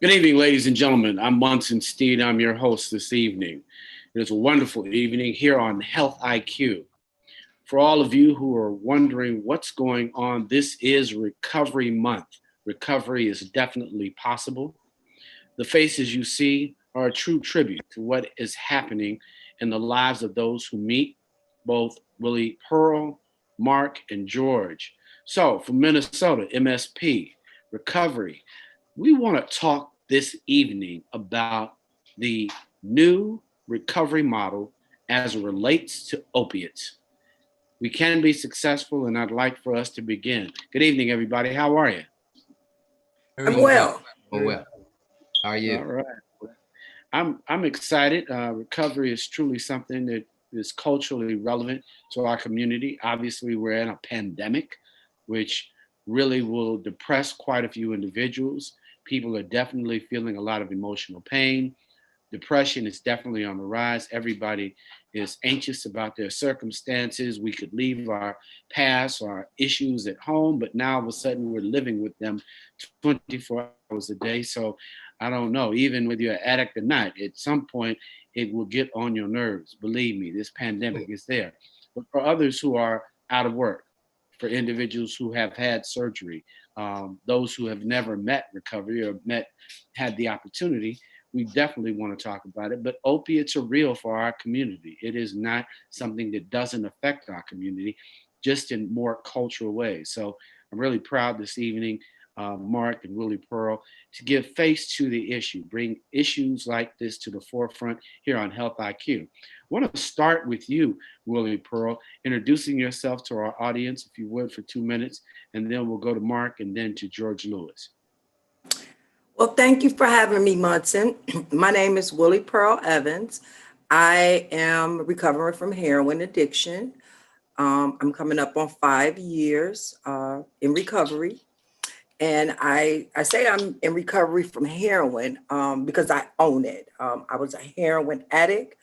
Good evening, ladies and gentlemen. I'm Munson Steed. I'm your host this evening. It is a wonderful evening here on Health IQ. For all of you who are wondering what's going on, this is Recovery Month. Recovery is definitely possible. The faces you see are a true tribute to what is happening in the lives of those who meet, both Willie Pearl, Mark, and George. So, from Minnesota, MSP, Recovery, we want to talk this evening about the new recovery model as it relates to opiates. We can be successful, and I'd like for us to begin. Good evening, everybody. How are you? I'm well. Oh, well. How are you? All right. I'm excited. Recovery is truly something that is culturally relevant to our community. Obviously, we're in a pandemic, which really will depress quite a few individuals. People are definitely feeling a lot of emotional pain. Depression is definitely on the rise. Everybody is anxious about their circumstances. We could leave our past, our issues at home, but now all of a sudden we're living with them 24 hours a day. So I don't know, even with your addict or not, at some point it will get on your nerves. Believe me, this pandemic is there. But for others who are out of work, for individuals who have had surgery, those who have never met recovery or had the opportunity, we definitely want to talk about it. But opiates are real for our community. It is not something that doesn't affect our community, just in more cultural ways. So I'm really proud this evening, Mark and Willie Pearl, to give face to the issue, bring issues like this to the forefront here on Health IQ. I want to start with you, Willie Pearl, introducing yourself to our audience, if you would, for 2 minutes, and then we'll go to Mark and then to George Lewis. Well, thank you for having me, Munson. My name is Willie Pearl Evans. I am recovering from heroin addiction. I'm coming up on 5 years in recovery. And I say I'm in recovery from heroin because I own it. I was a heroin addict.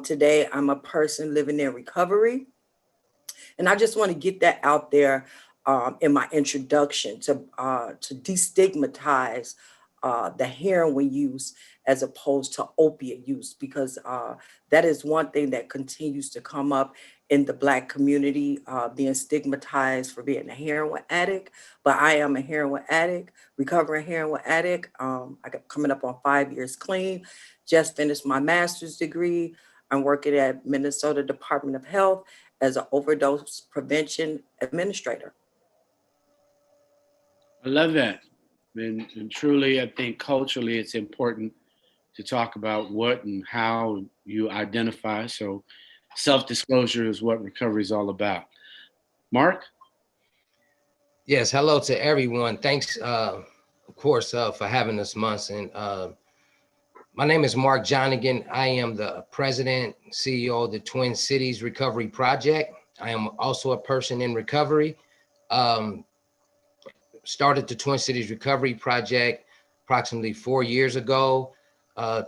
Today, I'm a person living in recovery. And I just want to get that out there in my introduction to destigmatize the heroin use as opposed to opiate use, because that is one thing that continues to come up in the Black community, being stigmatized for being a heroin addict. But I am a heroin addict, recovering heroin addict. I got coming up on 5 years clean, just finished my master's degree. I'm working at Minnesota Department of Health as an overdose prevention administrator. I love that. And truly, I think culturally it's important to talk about what and how you identify. So self-disclosure is what recovery is all about. Mark? Yes, hello to everyone. Thanks, of course, for having us, Munson. My name is Mark Jonigan. I am the president, CEO of the Twin Cities Recovery Project. I am also a person in recovery. Started the Twin Cities Recovery Project approximately 4 years ago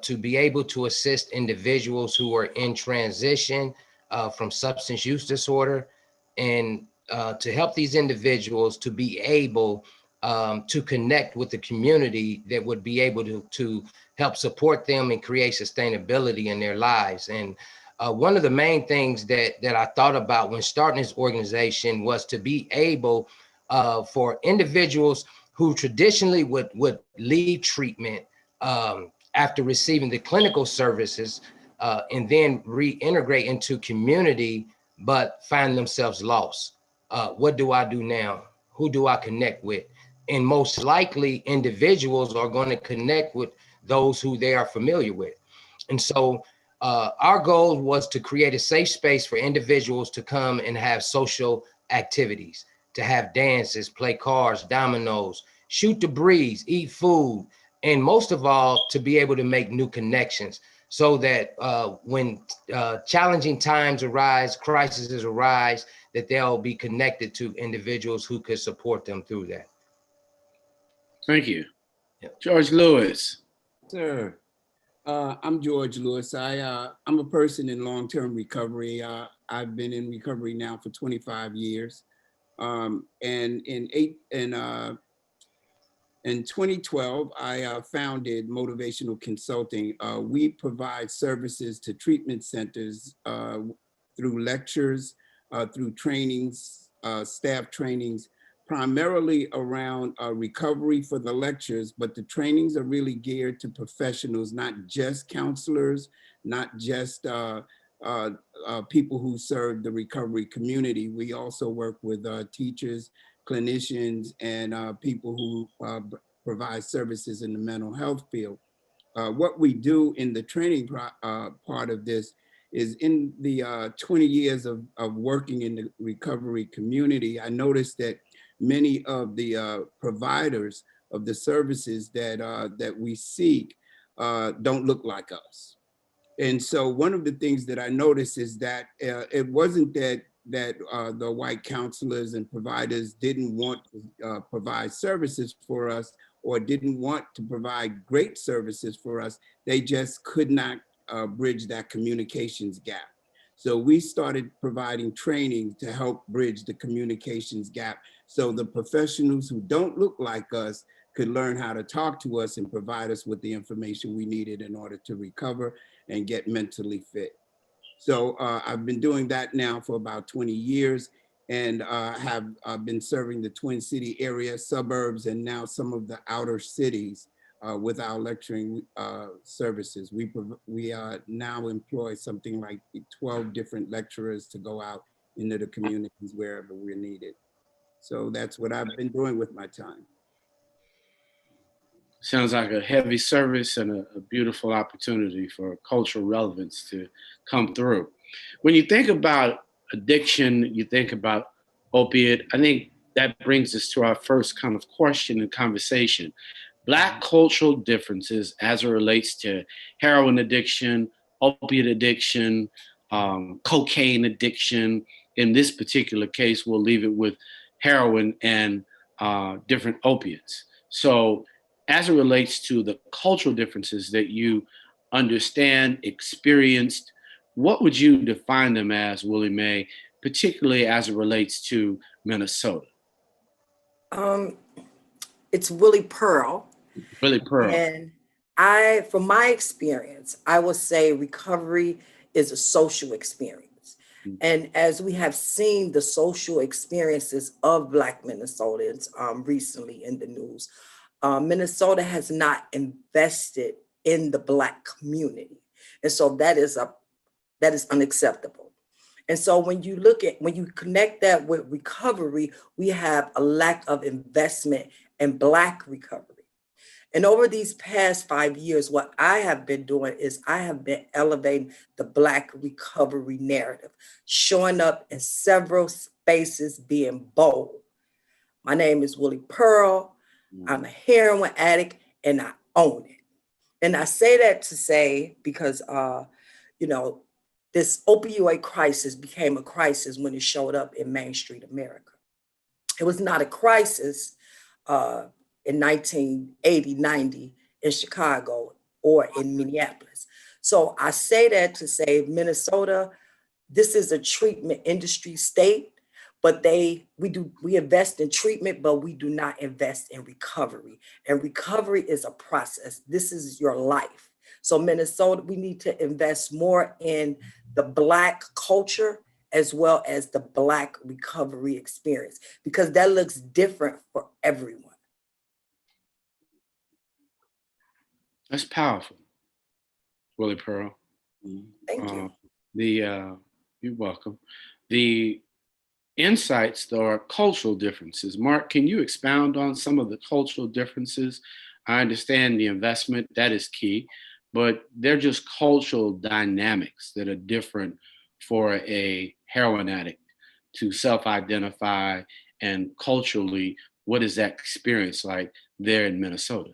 to be able to assist individuals who are in transition from substance use disorder, and to help these individuals to be able to connect with the community that would be able to help support them and create sustainability in their lives. And one of the main things that I thought about when starting this organization was to be able for individuals who traditionally would leave treatment after receiving the clinical services and then reintegrate into community, but find themselves lost. What do I do now? Who do I connect with? And most likely individuals are going to connect with those who they are familiar with. And so our goal was to create a safe space for individuals to come and have social activities, to have dances, play cards, dominoes, shoot the breeze, eat food, and most of all, to be able to make new connections so that when challenging times arise, crises arise, that they'll be connected to individuals who could support them through that. Thank you. Yeah. George Lewis. Sir, I'm George Lewis. I'm a person in long-term recovery. I've been in recovery now for 25 years. And in In 2012, I founded Motivational Consulting. We provide services to treatment centers through lectures, through trainings, staff trainings, primarily around recovery for the lectures, but the trainings are really geared to professionals, not just counselors, not just people who serve the recovery community. We also work with teachers, clinicians, and people who provide services in the mental health field. What we do in the training part of this is in the 20 years of working in the recovery community, I noticed that many of the providers of the services that we seek don't look like us. And so one of the things that I noticed is that it wasn't that the white counselors and providers didn't want to provide services for us or didn't want to provide great services for us. They just could not bridge that communications gap. So we started providing training to help bridge the communications gap so the professionals who don't look like us could learn how to talk to us and provide us with the information we needed in order to recover and get mentally fit. So I've been doing that now for about 20 years and have been serving the Twin City area, suburbs, and now some of the outer cities with our lecturing services. We now employ something like 12 different lecturers to go out into the communities wherever we're needed. So that's what I've been doing with my time. Sounds like a heavy service and a beautiful opportunity for cultural relevance to come through. When you think about addiction, you think about opiate, I think that brings us to our first kind of question and conversation. Black cultural differences as it relates to heroin addiction, opiate addiction, cocaine addiction. In this particular case, we'll leave it with heroin and different opiates. So as it relates to the cultural differences that you understand, experienced, what would you define them as, Willie Mae, particularly as it relates to Minnesota? It's Willie Pearl. Willie Pearl. And from my experience, I will say recovery is a social experience. And as we have seen the social experiences of Black Minnesotans recently in the news, Minnesota has not invested in the Black community. And so that is unacceptable. And so when you connect that with recovery, we have a lack of investment in Black recovery. And over these past 5 years, what I have been doing is I have been elevating the Black recovery narrative, showing up in several spaces, being bold. My name is Willie Pearl. I'm a heroin addict and I own it. And I say that to say, because, this opioid crisis became a crisis when it showed up in Main Street America. It was not a crisis in 1980, 90 in Chicago or in Minneapolis. So I say that to say Minnesota, this is a treatment industry state, but we invest in treatment, but we do not invest in recovery. And recovery is a process. This is your life. So Minnesota, we need to invest more in the Black culture as well as the Black recovery experience, because that looks different for everyone. That's powerful, Willie Pearl. Thank you. You're welcome. The insights, though, are cultural differences. Mark, can you expound on some of the cultural differences? I understand the investment, that is key, but they're just cultural dynamics that are different for a heroin addict to self-identify, and culturally, what is that experience like there in Minnesota?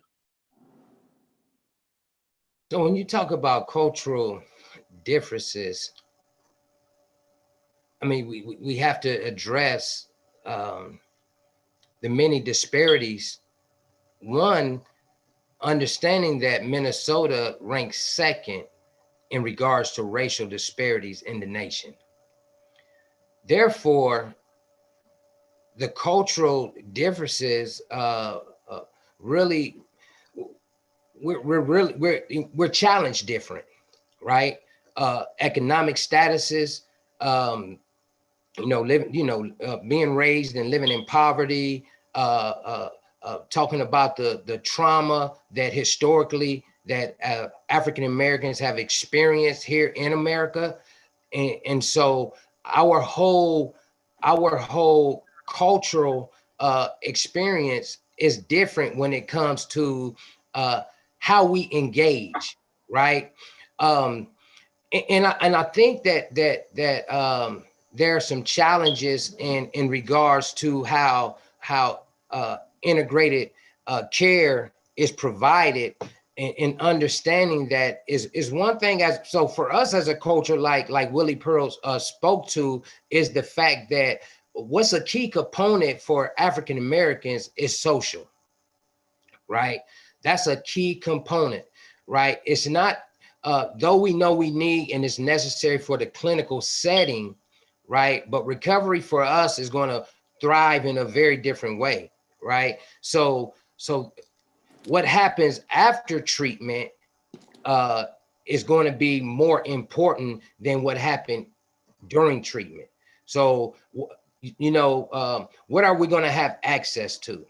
So when you talk about cultural differences, I mean, we have to address the many disparities. One, understanding that Minnesota ranks second in regards to racial disparities in the nation. Therefore, the cultural differences really, we're challenged different, right? Economic statuses, being raised and living in poverty, talking about the trauma that historically that African Americans have experienced here in America, and so our whole cultural experience is different when it comes to how we engage, right? And I think that there are some challenges in regards to how integrated care is provided, and understanding that is one thing. As so for us as a culture, like Willie Pearl spoke to, is the fact that what's a key component for African Americans is social, right? That's a key component, right? It's not, though we know we need and it's necessary for the clinical setting, right? But recovery for us is going to thrive in a very different way, right? So what happens after treatment is going to be more important than what happened during treatment. So, what are we going to have access to?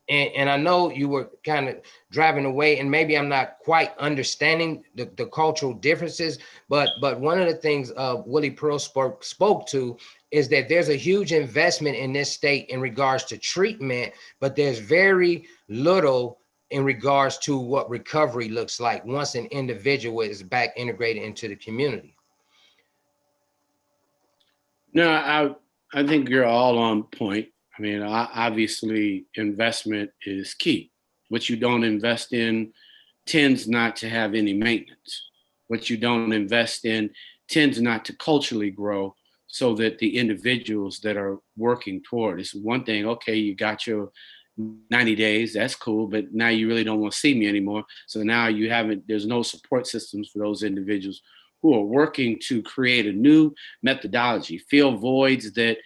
And I know you were kind of driving away, and maybe I'm not quite understanding the cultural differences, but one of the things Willie Pearl spoke to is that there's a huge investment in this state in regards to treatment, but there's very little in regards to what recovery looks like once an individual is back integrated into the community. No, I think you're all on point. I mean, obviously, investment is key. What you don't invest in tends not to have any maintenance. What you don't invest in tends not to culturally grow, so that the individuals that are working toward it's one thing. Okay, you got your 90 days, that's cool, but now you really don't want to see me anymore. So now there's no support systems for those individuals who are working to create a new methodology, fill voids that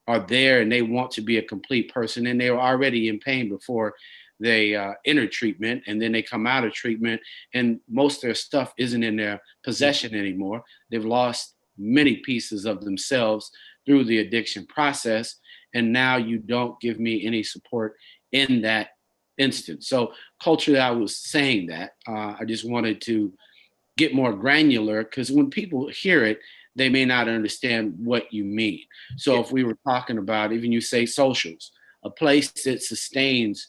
are there, and they want to be a complete person, and they were already in pain before they enter treatment, and then they come out of treatment, and most of their stuff isn't in their possession anymore. They've lost many pieces of themselves through the addiction process, and now you don't give me any support in that instance. So culturally, I was saying that I just wanted to get more granular, because when people hear it, they may not understand what you mean. So if we were talking about, even you say socials, a place that sustains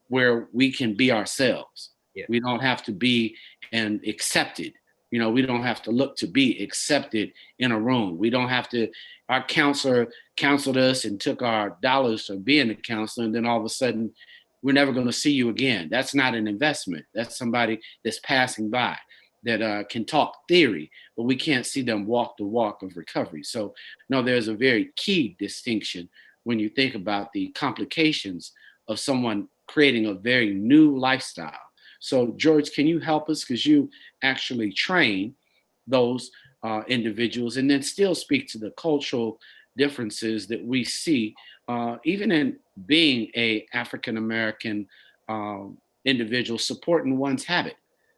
where we can be ourselves. Yeah. We don't have to be and accepted. We don't have to look to be accepted in a room. We don't have to, our counselor counseled us and took our dollars for being a counselor, and then all of a sudden, we're never going to see you again. That's not an investment. That's somebody that's passing by that can talk theory, but we can't see them walk the walk of recovery. So, no, there's a very key distinction when you think about the complications of someone creating a very new lifestyle. So, George, can you help us? Because you actually train those individuals, and then still speak to the cultural differences that we see, even in being a African American individual supporting one's habit.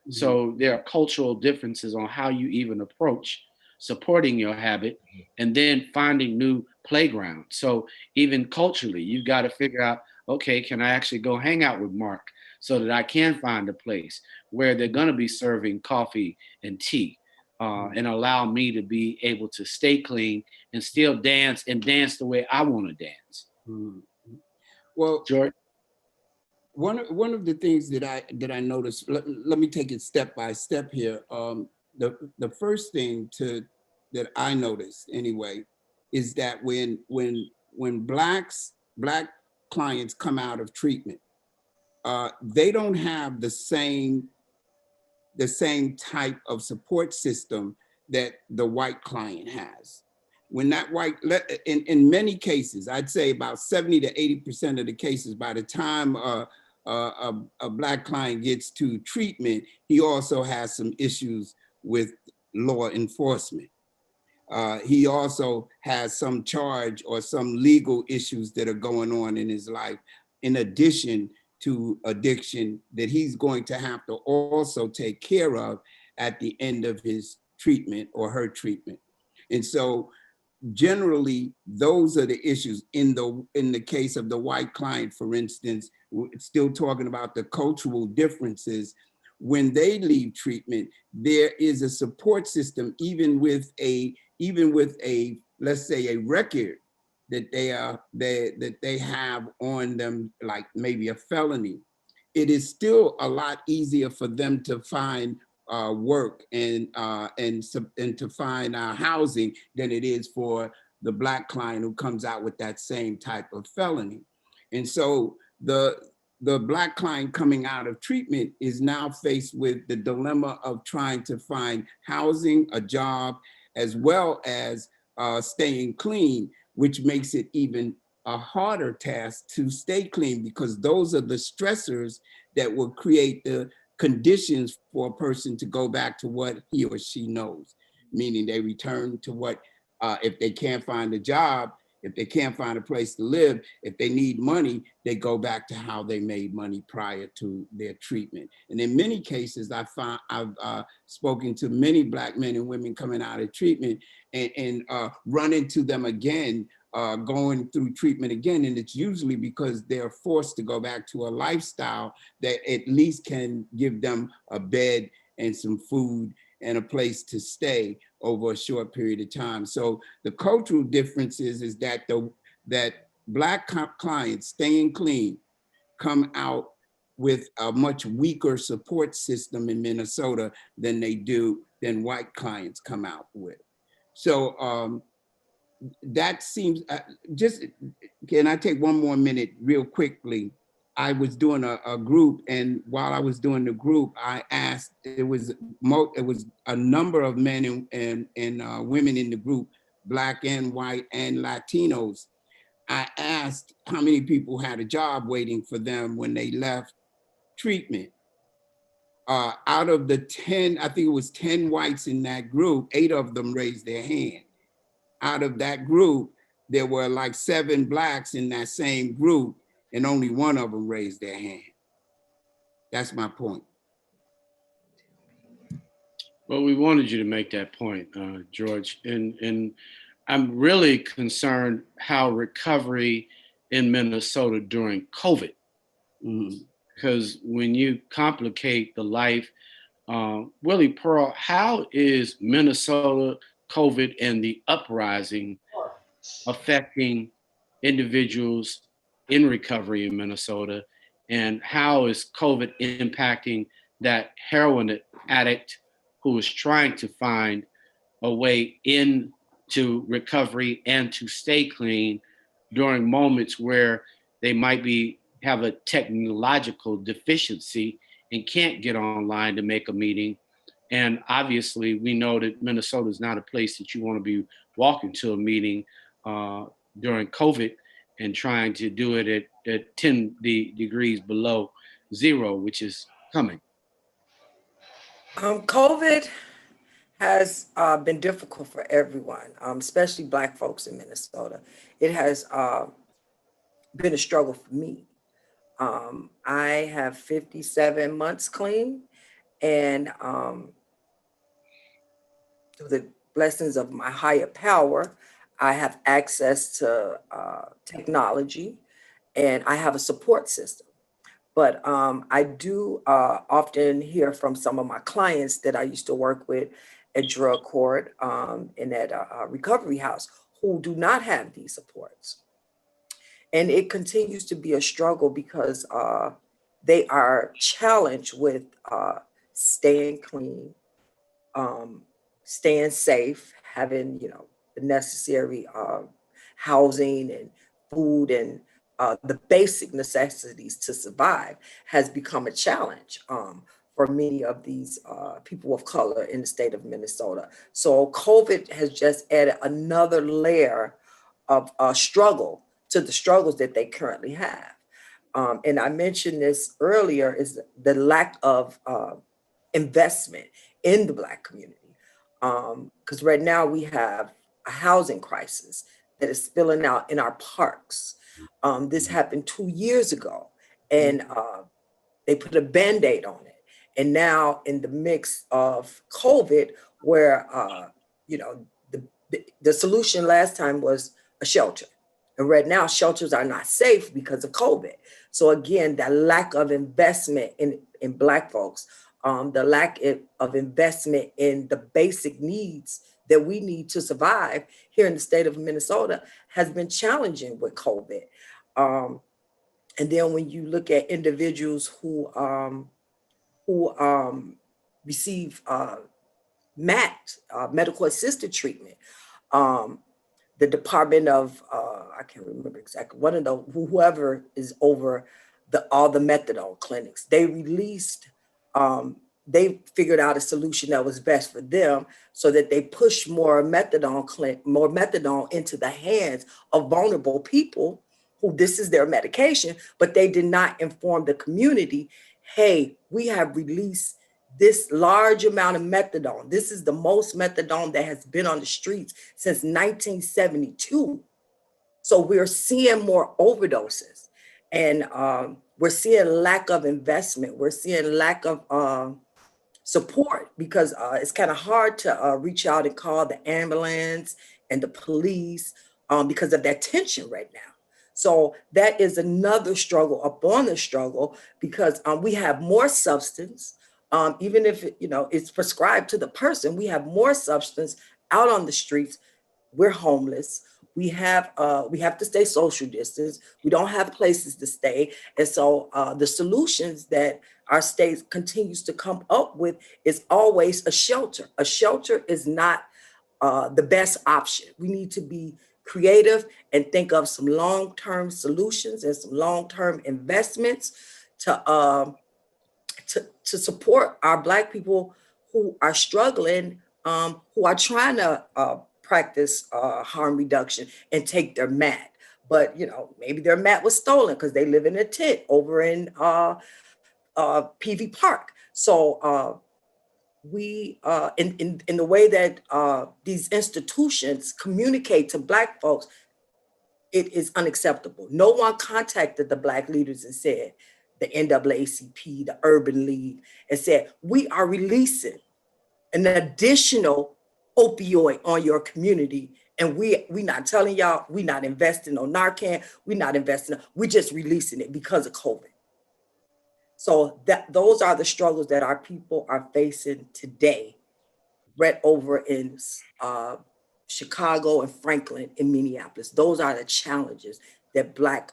So there are cultural differences on how you even approach supporting your habit, and then finding new playgrounds. So even culturally, you've got to figure out, okay, can I actually go hang out with Mark so that I can find a place where they're going to be serving coffee and tea, and allow me to be able to stay clean and still dance, and dance the way I want to dance. Well, George? one of the things that I noticed, let me take it step by step here. The first thing that I noticed anyway is that when black clients come out of treatment, they don't have the same type of support system that the white client has. When that in many cases, I'd say about 70 to 80% of the cases, by the time a black client gets to treatment, he also has some issues with law enforcement. He also has some charge or some legal issues that are going on in his life, in addition to addiction that he's going to have to also take care of at the end of his treatment or her treatment. And so generally, those are the issues. In the case of the white client, for instance, still talking about the cultural differences. When they leave treatment, there is a support system, even with a let's say a record that they have on them, like maybe a felony. It is still a lot easier for them to find work and to find housing than it is for the Black client who comes out with that same type of felony. And so the Black client coming out of treatment is now faced with the dilemma of trying to find housing, a job, as well as staying clean, which makes it even a harder task to stay clean, because those are the stressors that will create the conditions for a person to go back to what he or she knows, meaning they return to what, if they can't find a job, if they can't find a place to live, if they need money, they go back to how they made money prior to their treatment. And in many cases, I've spoken to many Black men and women coming out of treatment and run into them again, going through treatment again. And it's usually because they're forced to go back to a lifestyle that at least can give them a bed and some food and a place to stay over a short period of time. So the cultural difference is that that Black clients staying clean come out with a much weaker support system in Minnesota than white clients come out with. So that seems, just, can I take one more minute real quickly? I was doing a group, and while I was doing the group, I asked, it was a number of men and women in the group, Black and white and Latinos. I asked how many people had a job waiting for them when they left treatment. Out of the 10, I think it was 10 whites in that group, 8 of them raised their hand. Out of that group, there were like 7 Blacks in that same group, and only 1 of them raised their hand. That's my point. Well, we wanted you to make that point, George. And I'm really concerned how recovery in Minnesota during COVID, because when you complicate the life, Willie Pearl, how is Minnesota COVID and the uprising affecting individuals in recovery in Minnesota? And how is COVID impacting that heroin addict who is trying to find a way into recovery and to stay clean during moments where they might have a technological deficiency and can't get online to make a meeting? And obviously, we know that Minnesota is not a place that you want to be walking to a meeting during COVID and trying to do it at 10 degrees below zero, which is coming. COVID has been difficult for everyone, especially Black folks in Minnesota. It has been a struggle for me. I have 57 months clean, and through the blessings of my higher power, I have access to technology, and I have a support system. But I do often hear from some of my clients that I used to work with at drug court and at a recovery house who do not have these supports. And it continues to be a struggle because they are challenged with staying clean, staying safe, having, the necessary housing and food and the basic necessities to survive has become a challenge for many of these people of color in the state of Minnesota. So COVID has just added another layer of struggle to the struggles that they currently have. And I mentioned this earlier, is the lack of investment in the Black community. Because right now we have a housing crisis that is spilling out in our parks. This happened 2 years ago, and they put a Band-Aid on it. And now in the mix of COVID, where you know, the solution last time was a shelter. And right now, shelters are not safe because of COVID. So again, that lack of investment in Black folks, the lack of investment in the basic needs that we need to survive here in the state of Minnesota has been challenging with COVID. And then when you look at individuals who receive MAT, medical assisted treatment, the Department of, I can't remember exactly, one of the, whoever is over all the methadone clinics, they figured out a solution that was best for them so that they push more methadone into the hands of vulnerable people who this is their medication, but they did not inform the community, hey, we have released this large amount of methadone. This is the most methadone that has been on the streets since 1972. So we're seeing more overdoses, and we're seeing lack of investment. We're seeing lack of support because it's kind of hard to reach out and call the ambulance and the police because of that tension right now. So that is another struggle upon the struggle because we have more substance, even if it's prescribed to the person. We have more substance out on the streets. We're homeless. We have to stay social distance. We don't have places to stay, and so the solutions that our state continues to come up with is always a shelter. A shelter is not the best option. We need to be creative and think of some long-term solutions and some long-term investments to support our Black people who are struggling, who are trying to practice harm reduction and take their mat. But maybe their mat was stolen because they live in a tent over in PV Park. So we in the way that these institutions communicate to Black folks, it is unacceptable. No one contacted the Black leaders and said, the NAACP, the Urban League, and said, we are releasing an additional opioid on your community. And we not telling y'all, we not investing on Narcan, we're just releasing it because of COVID. So those are the struggles that our people are facing today, right over in Chicago and Franklin and Minneapolis. Those are the challenges that Black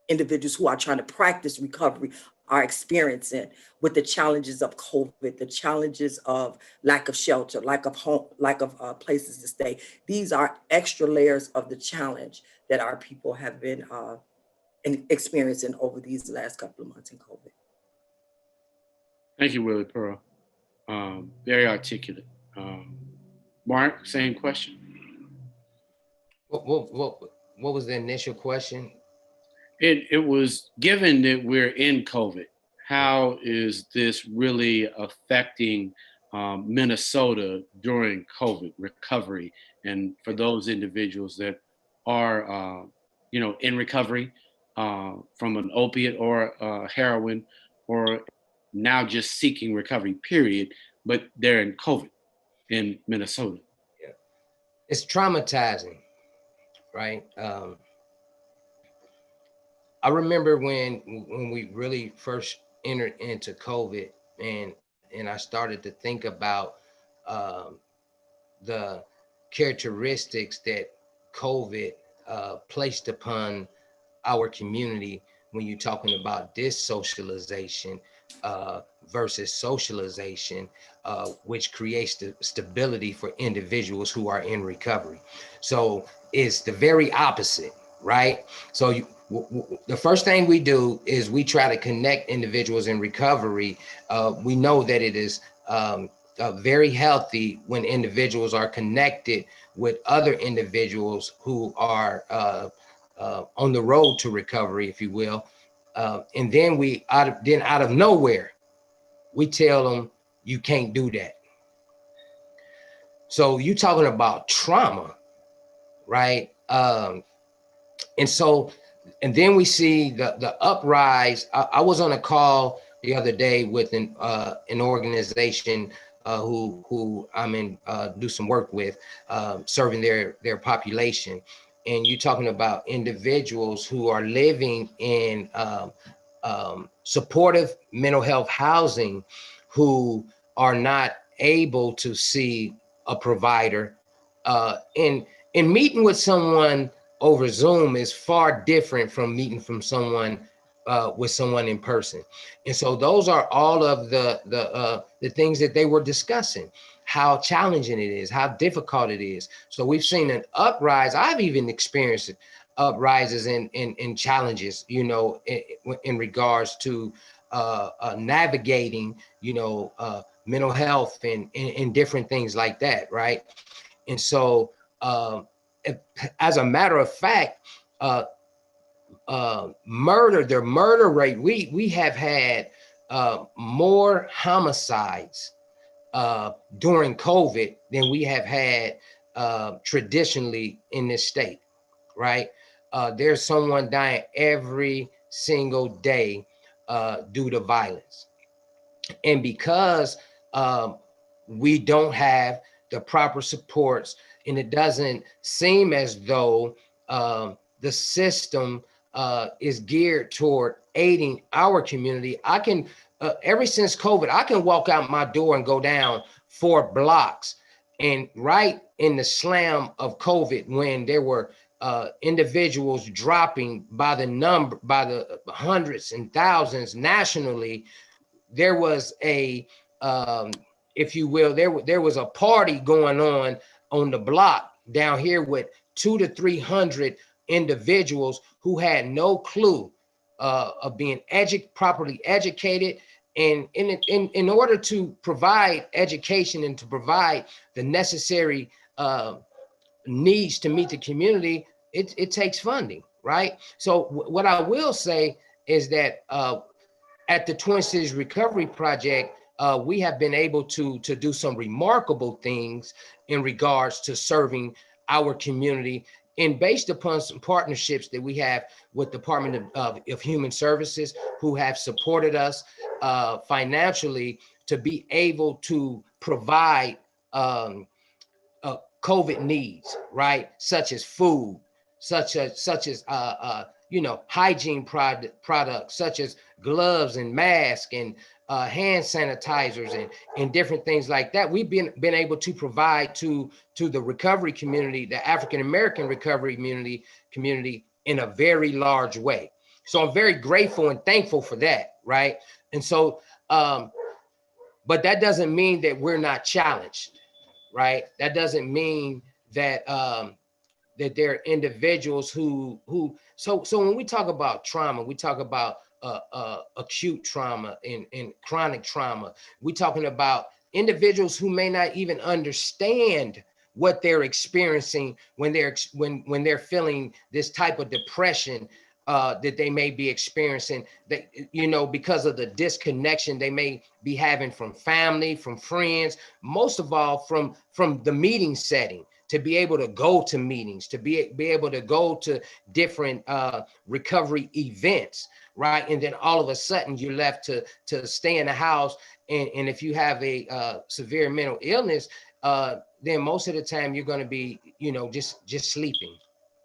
individuals who are trying to practice recovery are experiencing with the challenges of COVID, the challenges of lack of shelter, lack of home, lack of places to stay. These are extra layers of the challenge that our people have been experiencing over these last couple of months in COVID. Thank you, Willie Pearl. Very articulate. Mark, same question. What was the initial question? It was, given that we're in COVID, how is this really affecting Minnesota during COVID recovery? And for those individuals that are, in recovery from an opiate or heroin, or now just seeking recovery, period, but they're in COVID in Minnesota. Yeah, it's traumatizing, right? I remember when we really first entered into COVID, and I started to think about the characteristics that COVID placed upon our community when you're talking about dissocialization versus socialization, which creates the stability for individuals who are in recovery. So it's the very opposite, right? So the first thing we do is we try to connect individuals in recovery. We know that it is very healthy when individuals are connected with other individuals who are on the road to recovery, if you will. And then out of nowhere, we tell them, you can't do that. So you're talking about trauma, right? And so And then we see the uprise. I was on a call the other day with an organization who I'm in do some work with, serving their population. And you're talking about individuals who are living in supportive mental health housing, who are not able to see a provider. In meeting with someone over Zoom is far different from meeting with someone in person. And so those are all of the things that they were discussing, how challenging it is, how difficult it is. So we've seen an uprise. I've even experienced uprises in challenges, in regards to navigating, mental health and different things like that, right? And so, as a matter of fact, the murder rate, we have had more homicides during COVID than we have had traditionally in this state, right? There's someone dying every single day due to violence. And because we don't have the proper supports, and it doesn't seem as though the system is geared toward aiding our community. I can, ever since COVID, I can walk out my door and go down 4 blocks, and right in the slam of COVID, when there were individuals dropping by the hundreds and thousands nationally, there was a, if you will, there was a party going on the block down here with 200 to 300 individuals who had no clue of being properly educated. And in order to provide education and to provide the necessary needs to meet the community, it takes funding, right? So what I will say is that at the Twin Cities Recovery Project, we have been able to do some remarkable things in regards to serving our community, and based upon some partnerships that we have with Department of Human Services, who have supported us financially to be able to provide COVID needs, right? Such as food, such as hygiene products, such as gloves and masks and hand sanitizers and different things like that. We've been able to provide to the recovery community, the African American recovery community in a very large way. So I'm very grateful and thankful for that, right? And so, but that doesn't mean that we're not challenged, right? That doesn't mean that that there are individuals who so when we talk about trauma, we talk about acute trauma and chronic trauma. We're talking about individuals who may not even understand what they're experiencing when they're feeling this type of depression that they may be experiencing, that because of the disconnection they may be having from family, from friends, most of all from the meeting setting, to be able to go to meetings, to be able to go to different recovery events, right? And then all of a sudden you're left to stay in the house, and if you have a severe mental illness, then most of the time you're going to be just sleeping,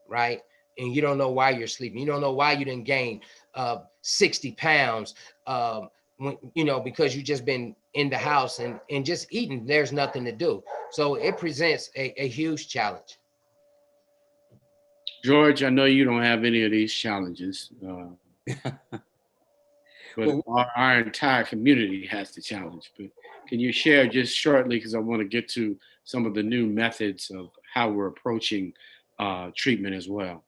right? And you don't know why you're sleeping. You don't know why you didn't gain 60 pounds because you just been in the house and just eating. There's nothing to do. So it presents a huge challenge. George, I know you don't have any of these challenges, but Well, our entire community has the challenge. But can you share just shortly, because I want to get to some of the new methods of how we're approaching treatment as well.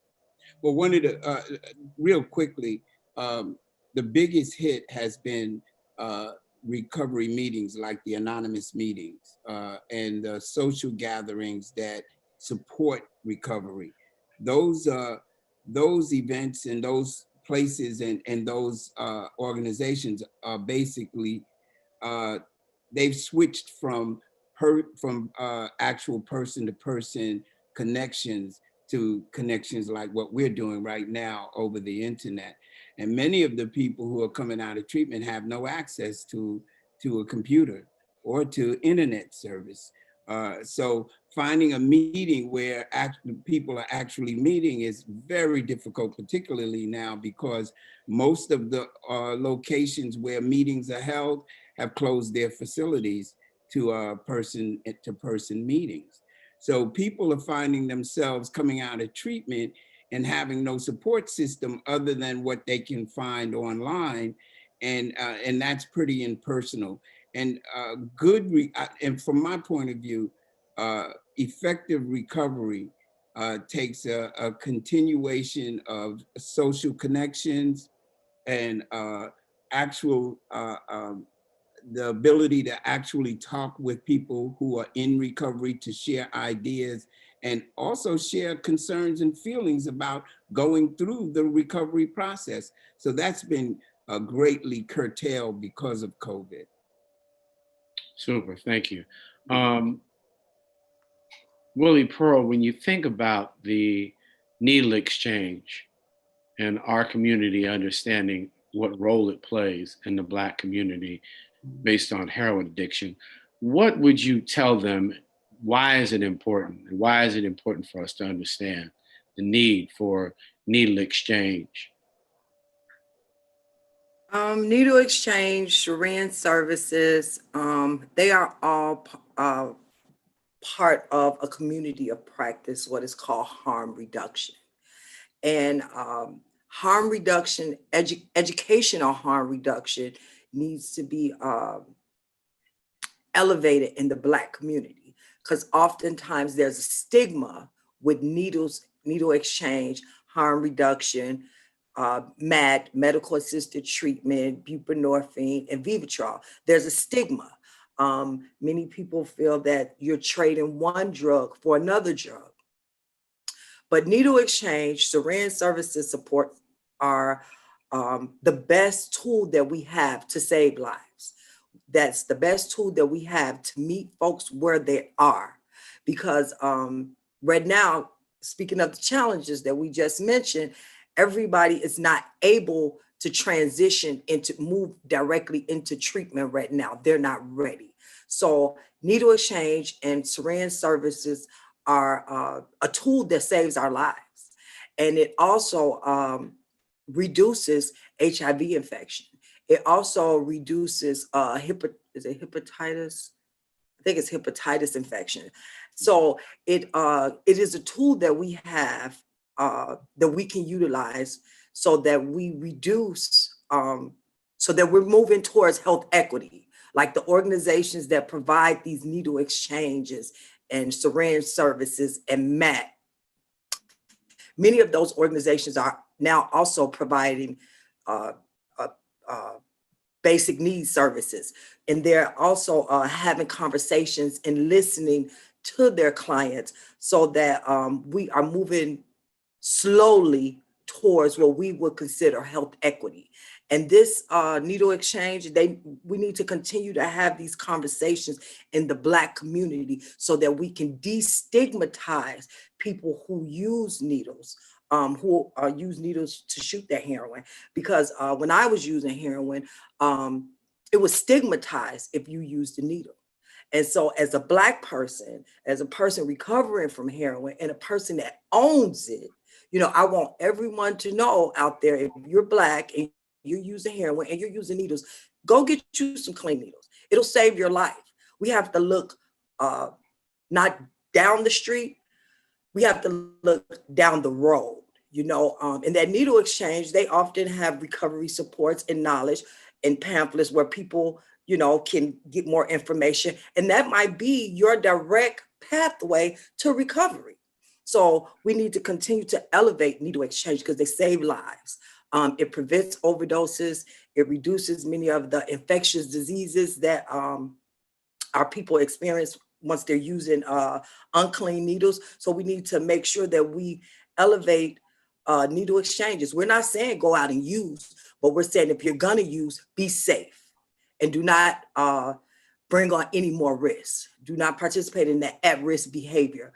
Well, one of the, real quickly, the biggest hit has been recovery meetings like the anonymous meetings and the social gatherings that support recovery. Those events and those places and those organizations are basically, they've switched from actual person to person connections to connections like what we're doing right now over the internet. And many of the people who are coming out of treatment have no access to a computer or to internet service. So finding a meeting where people are actually meeting is very difficult, particularly now because most of the locations where meetings are held have closed their facilities to person-to-person meetings. So people are finding themselves coming out of treatment and having no support system other than what they can find online, and that's pretty impersonal. And and from my point of view, effective recovery takes a continuation of social connections and actual the ability to actually talk with people who are in recovery, to share ideas and also share concerns and feelings about going through the recovery process. So that's been greatly curtailed because of COVID. Super, thank you. Willie Pearl, when you think about the needle exchange and our community understanding what role it plays in the Black community based on heroin addiction, what would you tell them? Why is it important? And why is it important for us to understand the need for needle exchange? Needle exchange, syringe services, they are all part of a community of practice, what is called harm reduction. And harm reduction, educational harm reduction needs to be elevated in the Black community, because oftentimes there's a stigma with needle exchange, harm reduction, MAT, medical assisted treatment, buprenorphine, and Vivitrol. There's a stigma. Many people feel that you're trading one drug for another drug. But needle exchange, syringe services support are the best tool that we have to save lives. That's the best tool that we have to meet folks where they are. Because right now, speaking of the challenges that we just mentioned, everybody is not able to transition into move directly into treatment right now. They're not ready. So needle exchange and syringe services are a tool that saves our lives. And it also reduces HIV infection. It also reduces hepatitis? I think it's hepatitis infection. So it is a tool that we have that we can utilize so that we reduce, so that we're moving towards health equity, like the organizations that provide these needle exchanges and syringe services and MAT. Many of those organizations are now also providing uh, uh, uh, basic needs services. And they're also having conversations and listening to their clients so that we are moving slowly towards what we would consider health equity. And this needle exchange, we need to continue to have these conversations in the Black community so that we can destigmatize people who use needles, who use needles to shoot their heroin. Because when I was using heroin, it was stigmatized if you used a needle. And so as a Black person, as a person recovering from heroin and a person that owns it, I want everyone to know out there, if you're Black and you're using heroin and you're using needles, go get you some clean needles. It'll save your life. We have to look not down the street, we have to look down the road, in that needle exchange, they often have recovery supports and knowledge and pamphlets where people, can get more information. And that might be your direct pathway to recovery. So we need to continue to elevate needle exchange because they save lives. It prevents overdoses. It reduces many of the infectious diseases that our people experience once they're using unclean needles. So we need to make sure that we elevate needle exchanges. We're not saying go out and use, but we're saying if you're gonna use, be safe and do not bring on any more risks. Do not participate in that at-risk behavior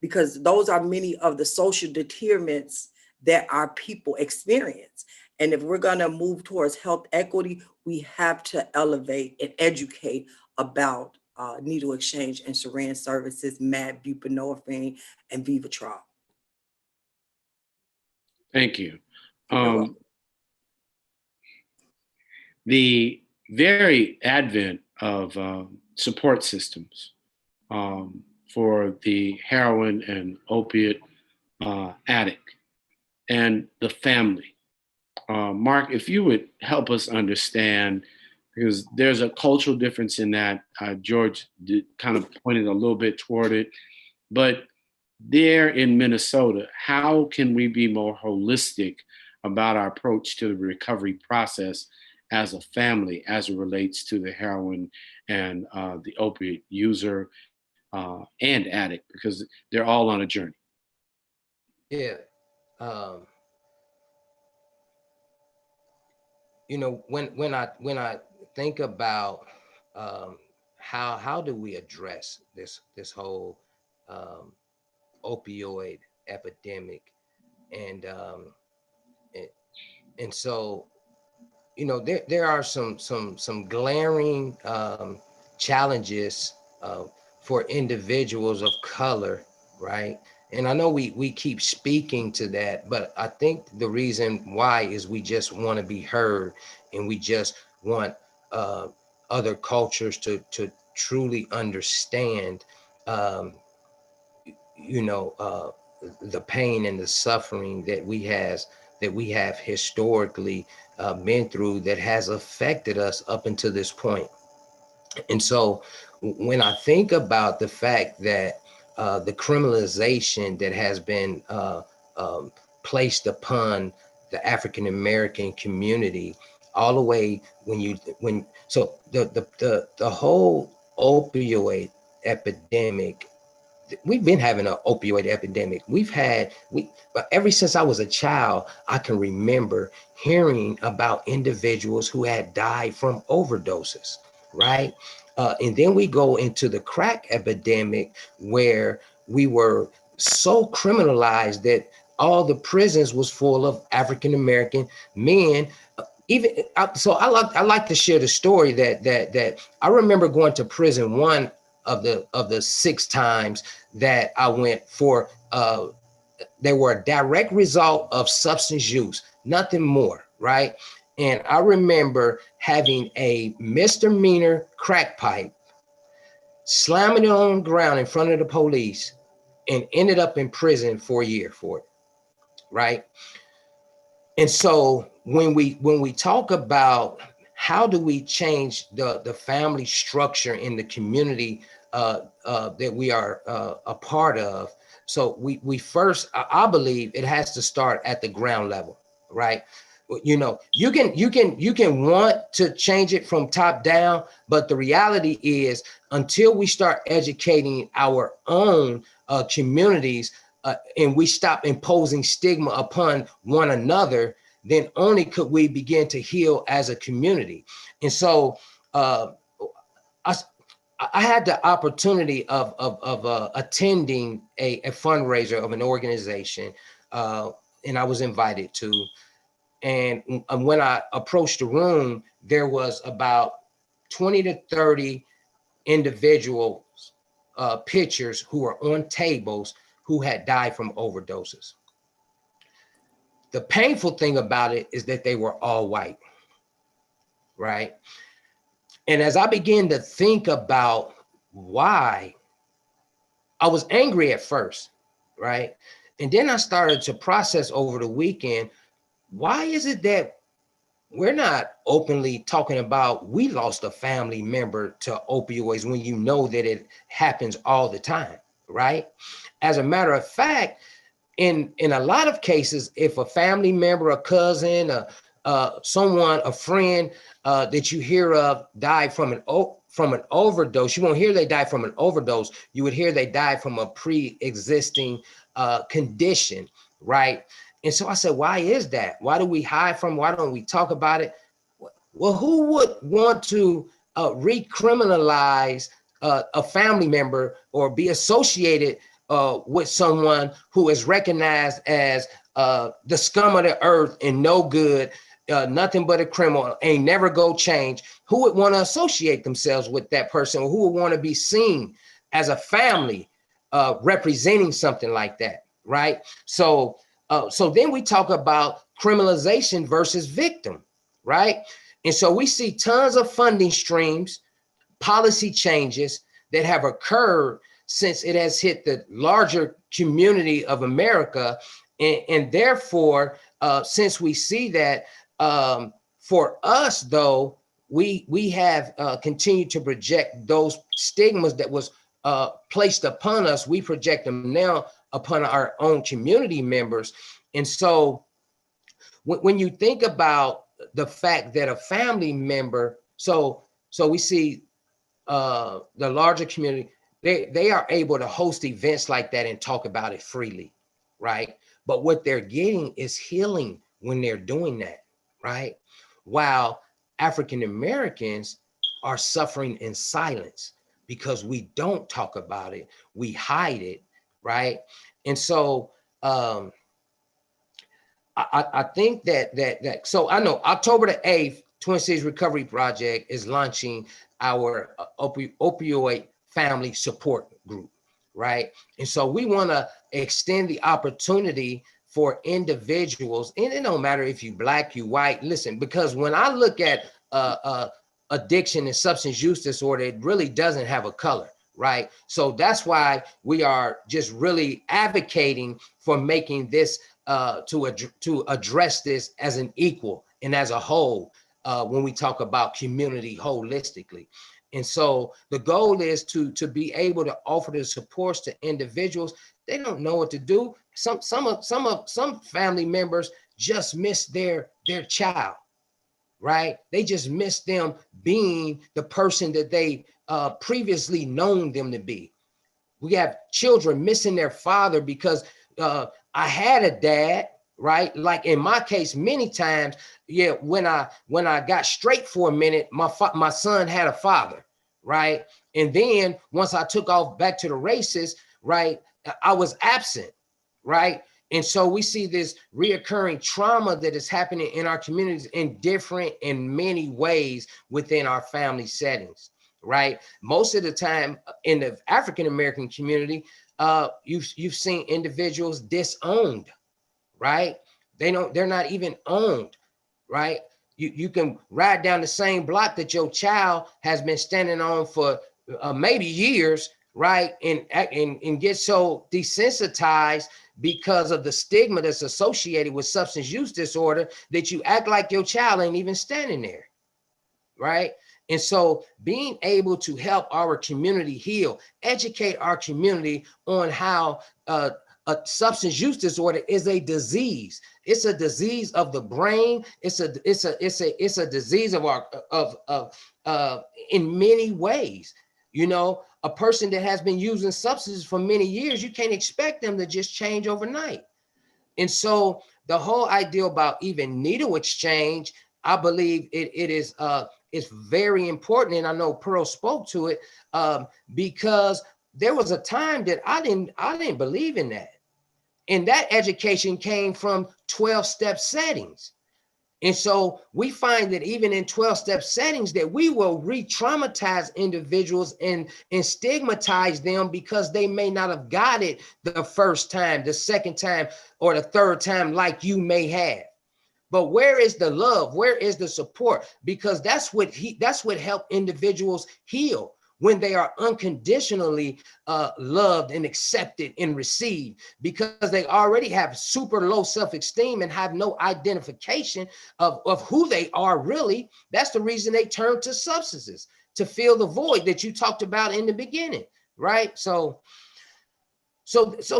because those are many of the social determinants that our people experience. And if we're going to move towards health equity, we have to elevate and educate about needle exchange and syringe services, MAT, buprenorphine, and Vivitrol. Thank you. You're welcome. The very advent of support systems for the heroin and opiate addict and the family. Mark, if you would help us understand, because there's a cultural difference in that. George kind of pointed a little bit toward it, but there in Minnesota, how can we be more holistic about our approach to the recovery process as a family as it relates to the heroin and the opiate user and addict, because they're all on a journey? Yeah. You know, when I think about how do we address this whole opioid epidemic, and so, you know, there are some glaring challenges for individuals of color, right? And I know we keep speaking to that, but I think the reason why is we just want to be heard, and we just want other cultures to truly understand, you know, the pain and the suffering that we have historically been through, that has affected us up until this point. And so when I think about the fact that the criminalization that has been placed upon the African American community, all the way so the whole opioid epidemic, we've been having an opioid epidemic. But ever since I was a child, I can remember hearing about individuals who had died from overdoses, right? And then we go into the crack epidemic, where we were so criminalized that all the prisons was full of African American men. So I like to share the story that I remember going to prison one of the 6 times that I went for. They were a direct result of substance use, nothing more, right? And I remember having a misdemeanor crack pipe, slamming it on the ground in front of the police, and ended up in prison for a year for it, right? And so when we talk about how do we change the family structure in the community that we are a part of, so we first, I believe it has to start at the ground level, right? You know, you can want to change it from top down, but the reality is, until we start educating our own communities, and we stop imposing stigma upon one another, then only could we begin to heal as a community. And so I had the opportunity of attending a fundraiser of an organization, and I was invited to. And when I approached the room, there was about 20 to 30 individuals, pictures, who were on tables, who had died from overdoses. The painful thing about it is that they were all white, right? And as I began to think about why, I was angry at first, right? And then I started to process over the weekend, why is it that we're not openly talking about we lost a family member to opioids, when you know that it happens all the time, right? As a matter of fact, in a lot of cases, if a family member, a cousin, someone, a friend that you hear of died from an overdose, you won't hear they died from an overdose. You would hear they died from a pre-existing condition, right? And so I said, why is that? Why do we hide from? Why don't we talk about it? Well, who would want to recriminalize a family member or be associated with someone who is recognized as the scum of the earth and no good, nothing but a criminal, ain't never go change, who would want to associate themselves with that person, or who would want to be seen as a family representing something like that, right? So then we talk about criminalization versus victim, right? And so we see tons of funding streams, policy changes that have occurred since it has hit the larger community of America. And therefore, since we see that, for us, though, we have continued to project those stigmas that was placed upon us. We project them now upon our own community members. And so when you think about the fact that a family member, so we see the larger community, they are able to host events like that and talk about it freely, right? But what they're getting is healing when they're doing that, right? While African Americans are suffering in silence because we don't talk about it, we hide it, right? And so I think that so I know October the 8th, Twin Cities Recovery Project is launching our opioid family support group, right? And so we want to extend the opportunity for individuals, and it don't matter if you black, you white, listen, because when I look at addiction and substance use disorder, it really doesn't have a color, right? So that's why we are just really advocating for making this to address this as an equal and as a whole when we talk about community holistically. And so the goal is to be able to offer the supports to individuals. They don't know what to do. Some family members just miss their child, right? They just miss them being the person that they previously known them to be. We have children missing their father because I had a dad, right? Like in my case, many times, yeah, when I got straight for a minute, my son had a father, right? And then once I took off back to the races, right, I was absent, right? And so we see this reoccurring trauma that is happening in our communities in many ways within our family settings, right? Most of the time in the African-American community, you've seen individuals disowned, right? They're not even owned, right? You can ride down the same block that your child has been standing on for maybe years, right? And get so desensitized because of the stigma that's associated with substance use disorder that you act like your child ain't even standing there, right? And so being able to help our community heal, educate our community on how a substance use disorder is a disease. It's a disease of the brain. It's a disease in many ways. You know, a person that has been using substances for many years, you can't expect them to just change overnight. And so the whole idea about even needle exchange, I believe it is it's very important. And I know Pearl spoke to it because there was a time that I didn't believe in that. And that education came from 12-step settings. And so we find that even in 12-step settings that we will re-traumatize individuals and stigmatize them because they may not have got it the first time, the second time, or the third time like you may have. But where is the love? Where is the support? Because that's what helped individuals heal, when they are unconditionally loved and accepted and received, because they already have super low self-esteem and have no identification of who they are really. That's the reason they turn to substances, to fill the void that you talked about in the beginning, right? So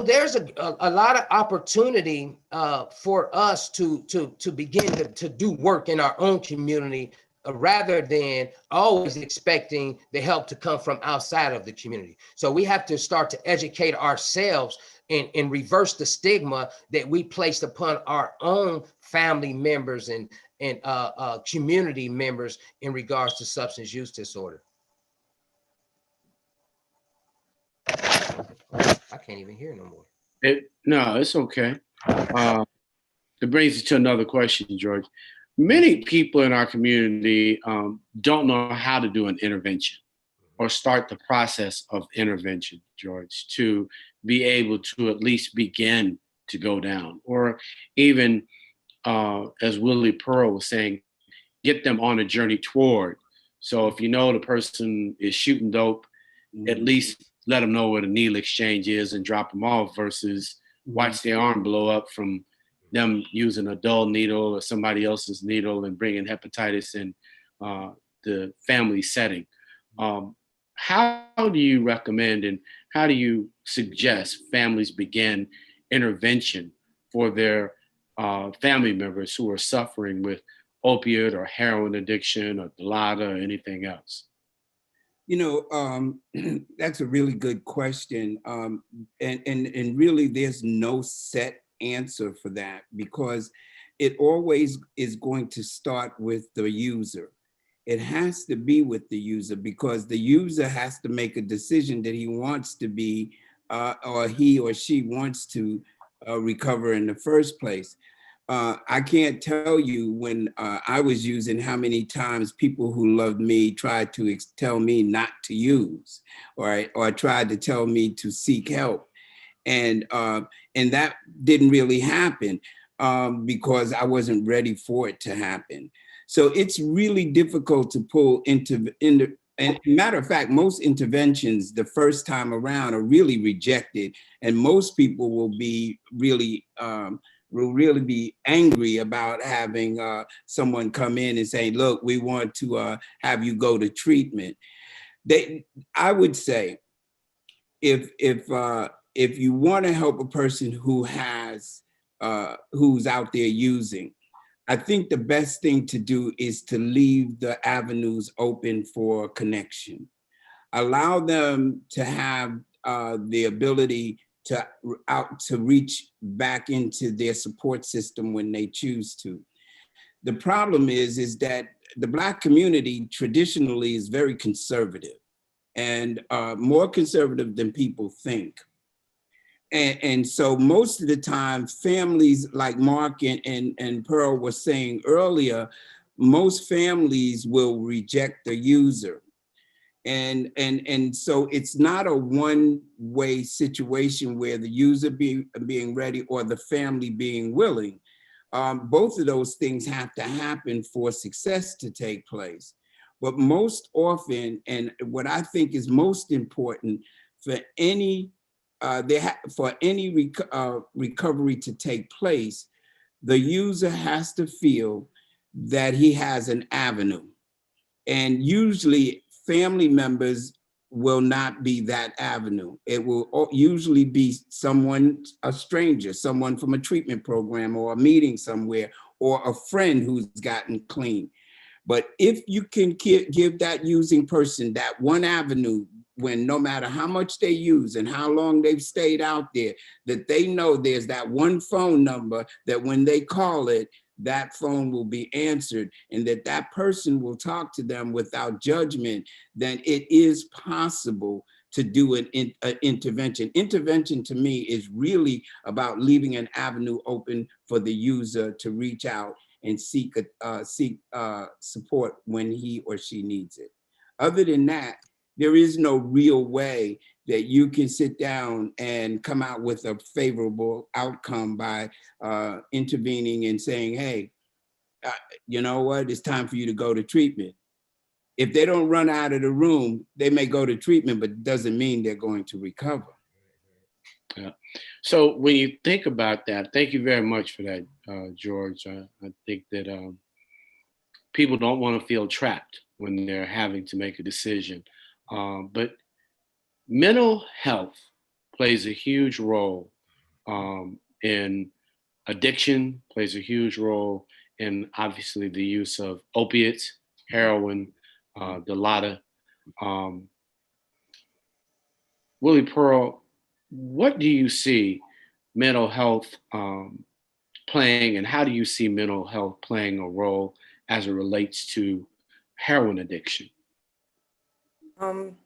there's a lot of opportunity for us to begin to do work in our own community, rather than always expecting the help to come from outside of the community. So we have to start to educate ourselves and reverse the stigma that we placed upon our own family members and community members in regards to substance use disorder. I can't even hear no more. No, it's okay. It brings us to another question, George. Many people in our community don't know how to do an intervention or start the process of intervention, George, to be able to at least begin to go down, or even, as Willie Pearl was saying, get them on a journey toward. So if you know the person is shooting dope, at least let them know what a needle exchange is and drop them off, versus watch their arm blow up from them using a dull needle or somebody else's needle and bringing hepatitis in the family setting. How do you recommend and how do you suggest families begin intervention for their family members who are suffering with opioid or heroin addiction or Dilaudid or anything else? You know, that's a really good question. And really there's no set answer for that, because it always is going to start with the user. It has to be with the user, because the user has to make a decision that he wants to be, or he or she wants to recover in the first place. I can't tell you when I was using how many times people who loved me tried to tell me not to use, or tried to tell me to seek help, and that didn't really happen because I wasn't ready for it to happen. So it's really difficult to pull into. And matter of fact, most interventions the first time around are really rejected, and most people will really be angry about having someone come in and say, look, we want to have you go to treatment. I would say, if you want to help a person who who's out there using, I think the best thing to do is to leave the avenues open for connection. Allow them to have the ability to reach back into their support system when they choose to. The problem is that the Black community traditionally is very conservative, and more conservative than people think. And so most of the time, families like Mark and Pearl were saying earlier, most families will reject the user. And so it's not a one-way situation where the user being ready or the family being willing. Both of those things have to happen for success to take place. But most often, and what I think is most important for any recovery to take place, the user has to feel that he has an avenue. And usually family members will not be that avenue. It will usually be someone, a stranger, someone from a treatment program or a meeting somewhere, or a friend who's gotten clean. But if you can give that using person that one avenue, when no matter how much they use and how long they've stayed out there, that they know there's that one phone number that when they call it, that phone will be answered, and that person will talk to them without judgment, then it is possible to do an intervention. Intervention to me is really about leaving an avenue open for the user to reach out and seek support when he or she needs it. Other than that, there is no real way that you can sit down and come out with a favorable outcome by intervening and saying, hey, you know what, it's time for you to go to treatment. If they don't run out of the room, they may go to treatment, but it doesn't mean they're going to recover. Yeah. So when you think about that, thank you very much for that, George. I think that people don't want to feel trapped when they're having to make a decision. But mental health plays a huge role in addiction, plays a huge role in obviously the use of opiates, heroin, Dilaudid. Um, Willie Pearl, what do you see mental health playing, and how do you see mental health playing a role as it relates to heroin addiction? Um,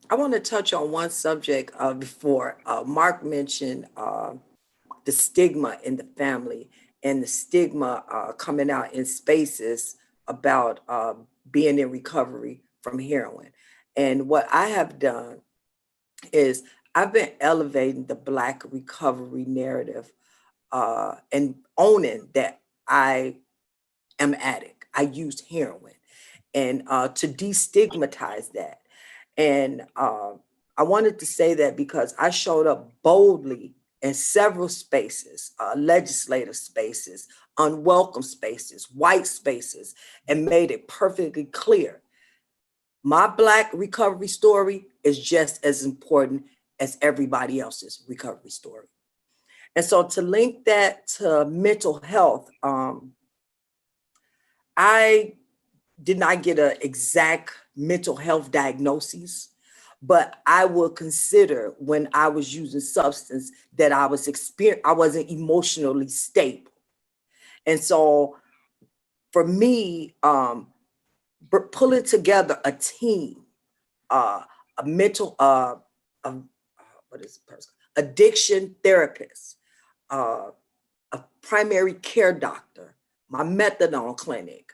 I want to touch on one subject before Mark mentioned the stigma in the family and the stigma coming out in spaces about being in recovery from heroin. And what I have done is I've been elevating the Black recovery narrative and owning that I am addict. I used heroin, and to destigmatize that. And I wanted to say that because I showed up boldly in several spaces, legislative spaces, unwelcome spaces, white spaces, and made it perfectly clear. My Black recovery story is just as important as everybody else's recovery story. And so to link that to mental health, I did not get an exact mental health diagnosis, but I would consider when I was using substance that I wasn't emotionally stable. And so for me, pulling together a team, a mental, what is the person? Addiction therapist, a primary care doctor, my methadone clinic,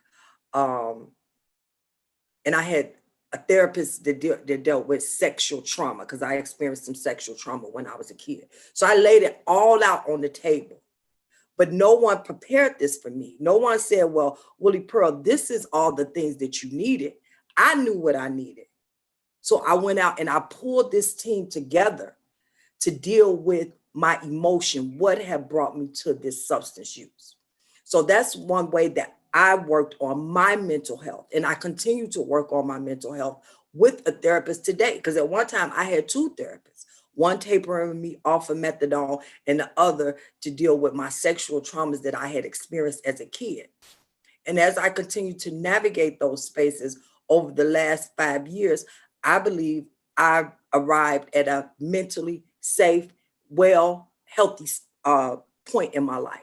and I had a therapist that dealt with sexual trauma because I experienced some sexual trauma when I was a kid. So I laid it all out on the table, but no one prepared this for me. No one said, well, Willie Pearl, this is all the things that you needed. I knew what I needed. So I went out and I pulled this team together to deal with my emotion, what had brought me to this substance use. So that's one way that I worked on my mental health. And I continue to work on my mental health with a therapist today. Because at one time I had two therapists, one tapering me off of methadone and the other to deal with my sexual traumas that I had experienced as a kid. And as I continue to navigate those spaces over the last 5 years, I believe I arrived at a mentally safe, well, healthy point in my life.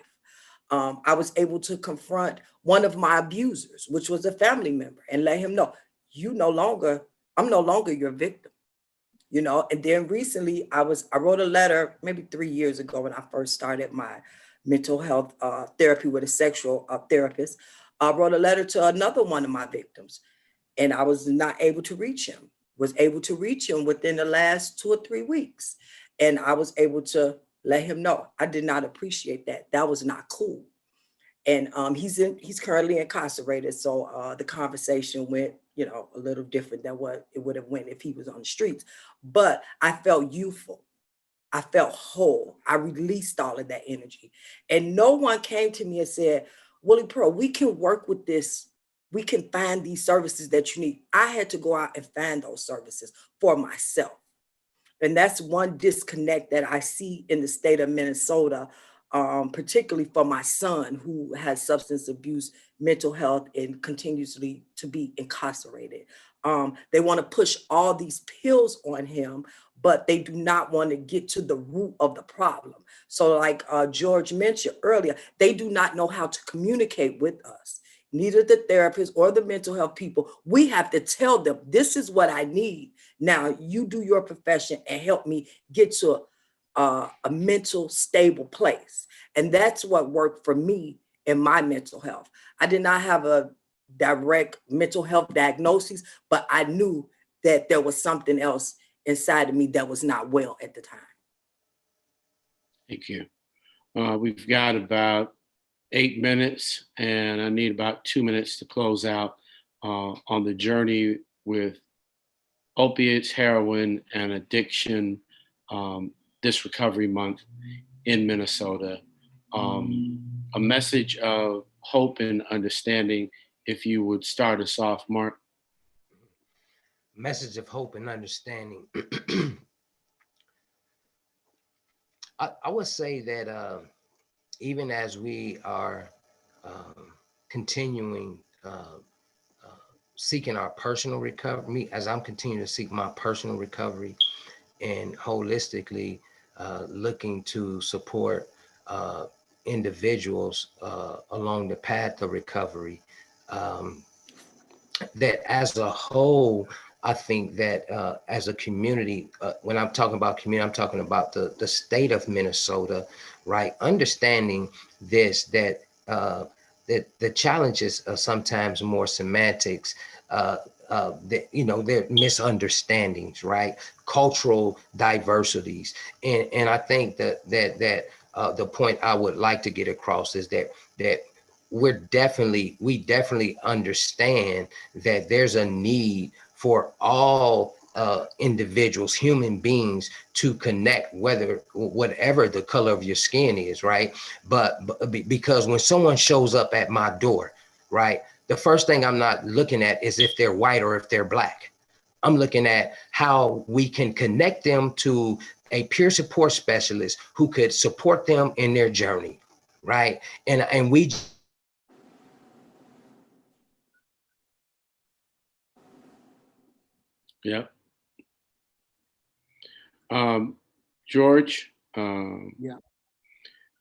I was able to confront one of my abusers, which was a family member, and let him know, I'm no longer your victim. And then recently I wrote a letter maybe 3 years ago when I first started my mental health therapy with a sexual therapist. I wrote a letter to another one of my victims, and I was not able to reach him, was able to reach him within the last 2 or 3 weeks. And I was able to let him know I did not appreciate that. That was not cool. And he's currently incarcerated. So the conversation went, a little different than what it would have went if he was on the streets. But I felt youthful. I felt whole. I released all of that energy. And no one came to me and said, Willie Pearl, we can work with this. We can find these services that you need. I had to go out and find those services for myself. And that's one disconnect that I see in the state of Minnesota, particularly for my son who has substance abuse, mental health, and continuously to be incarcerated. They want to push all these pills on him, but they do not want to get to the root of the problem. So like George mentioned earlier, they do not know how to communicate with us. Neither the therapists or the mental health people. We have to tell them, this is what I need. Now you do your profession and help me get to a mental stable place. And that's what worked for me in my mental health. I did not have a direct mental health diagnosis, but I knew that there was something else inside of me that was not well at the time. Thank you. We've got about 8 minutes, and I need about 2 minutes to close out on the journey with opiates, heroin, and addiction this recovery month in Minnesota. A message of hope and understanding, if you would start us off, Mark. Message of hope and understanding. I would say that even as we are continuing seeking our personal recovery, as I'm continuing to seek my personal recovery and holistically looking to support individuals along the path of recovery, that as a whole, I think that as a community, when I'm talking about community, I'm talking about the state of Minnesota, right? Understanding this, that the challenges are sometimes more semantics, that, you know, they're misunderstandings, right? Cultural diversities. And I think that the point I would like to get across is that we definitely understand that there's a need for all individuals, human beings, to connect, whatever the color of your skin is, right? But because when someone shows up at my door, right, the first thing I'm not looking at is if they're white or if they're black. I'm looking at how we can connect them to a peer support specialist who could support them in their journey, right? And we Yeah. George, Yeah.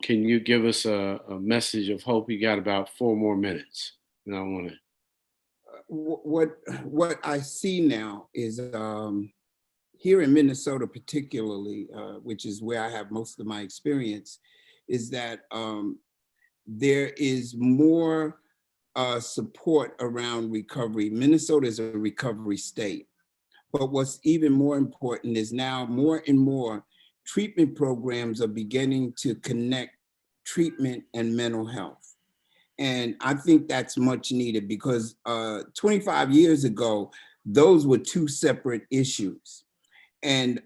can you give us a message of hope? You got about 4 more minutes. And I want to. What I see now is here in Minnesota, particularly, which is where I have most of my experience, is that there is more support around recovery. Minnesota is a recovery state. But what's even more important is now more and more treatment programs are beginning to connect treatment and mental health. And I think that's much needed because 25 years ago, those were two separate issues. And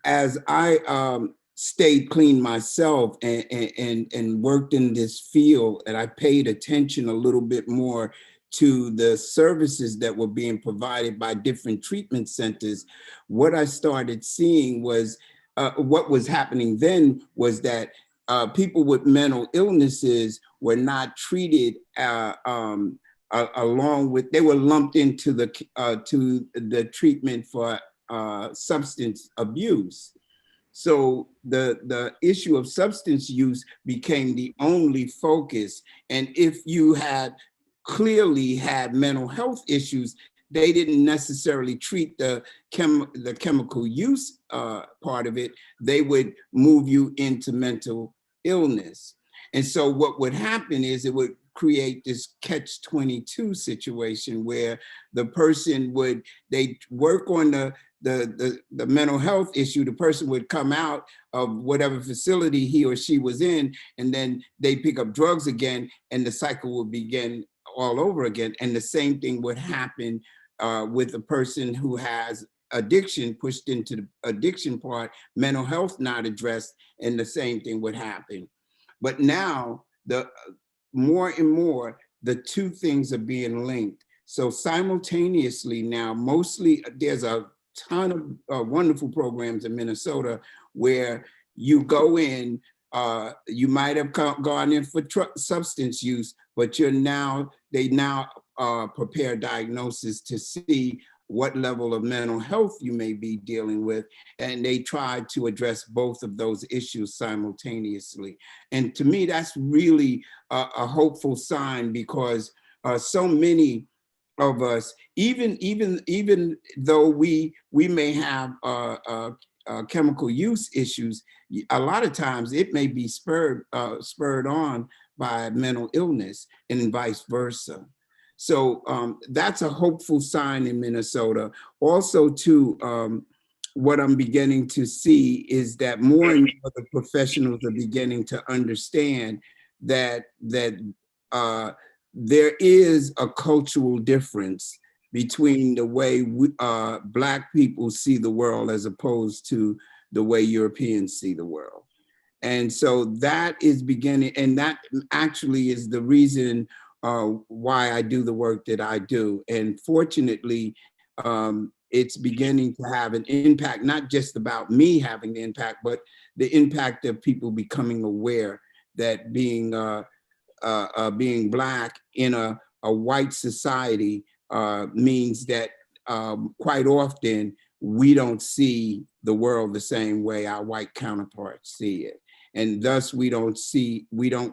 as I stayed clean myself and worked in this field, and I paid attention a little bit more to the services that were being provided by different treatment centers, what I started seeing was what was happening then was that people with mental illnesses were not treated along with, they were lumped into to the treatment for substance abuse. So the issue of substance use became the only focus. And if you had clearly had mental health issues, they didn't necessarily treat the chemical use part of it. They would move you into mental illness. And so what would happen is it would create this catch-22 situation where the person would, they work on the mental health issue, the person would come out of whatever facility he or she was in, and then they pick up drugs again, and the cycle would begin all over again. And the same thing would happen with a person who has addiction, pushed into the addiction part, mental health not addressed, and the same thing would happen. But now, the more and more, the two things are being linked. So simultaneously now, mostly there's a ton of wonderful programs in Minnesota where you go in, you might have gone in for substance use, but they now prepare diagnosis to see what level of mental health you may be dealing with. And they try to address both of those issues simultaneously. And to me, that's really a hopeful sign because so many of us, even though we may have chemical use issues, a lot of times it may be spurred on by mental illness and vice versa. So that's a hopeful sign in Minnesota. Also, too, what I'm beginning to see is that more and more the professionals are beginning to understand that there is a cultural difference between the way Black people see the world as opposed to the way Europeans see the world. And so that is beginning, and that actually is the reason why I do the work that I do. And fortunately, it's beginning to have an impact, not just about me having the impact, but the impact of people becoming aware that being Black in a white society means that quite often we don't see the world the same way our white counterparts see it. And thus we don't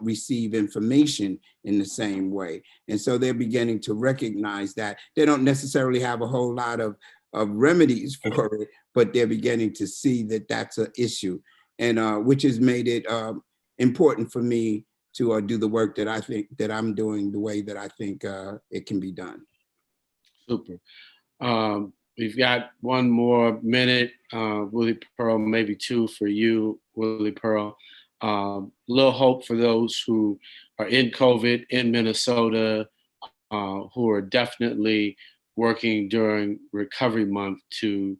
receive information in the same way. And so they're beginning to recognize that they don't necessarily have a whole lot of remedies for it, but they're beginning to see that that's an issue, and which has made it important for me to do the work that I think that I'm doing the way that I think it can be done. Super. We've got one more minute, Willie Pearl, maybe two for you, Willie Pearl. Little hope for those who are in COVID in Minnesota, who are definitely working during Recovery Month to,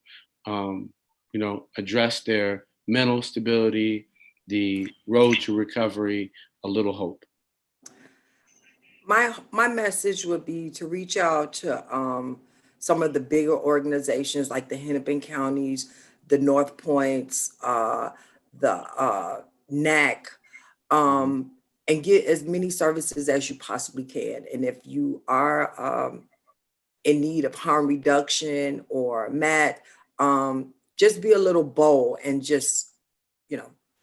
address their mental stability, the road to recovery. A little hope. My message would be to reach out to some of the bigger organizations like the Hennepin counties, the North Points, the NAC, and get as many services as you possibly can. And if you are in need of harm reduction or MAT, just be a little bold and just,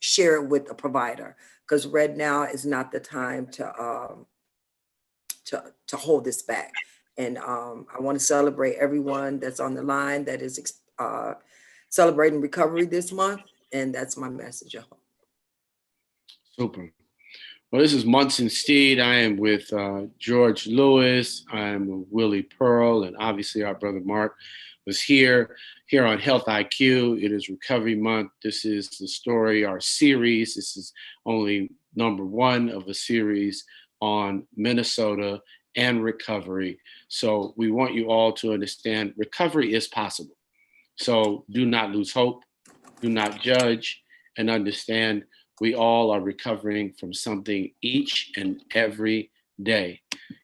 share it with a provider, because right now is not the time to hold this back. And I want to celebrate everyone that's on the line that is celebrating recovery this month. And that's my message. Super. Well, this is Munson Steed. I am with George Lewis. I am with Willie Pearl, and obviously our brother Mark was here on Health IQ. It is Recovery Month. This is the story, our series. This is only number one of a series on Minnesota and recovery. So we want you all to understand recovery is possible. So do not lose hope, do not judge, and understand we all are recovering from something each and every day.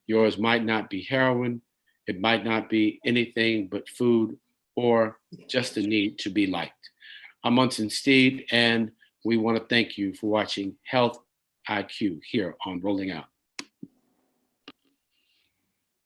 Yours might not be heroin, it might not be anything but food or just the need to be liked. I'm Munson Steed, and we want to thank you for watching Health IQ here on Rolling Out.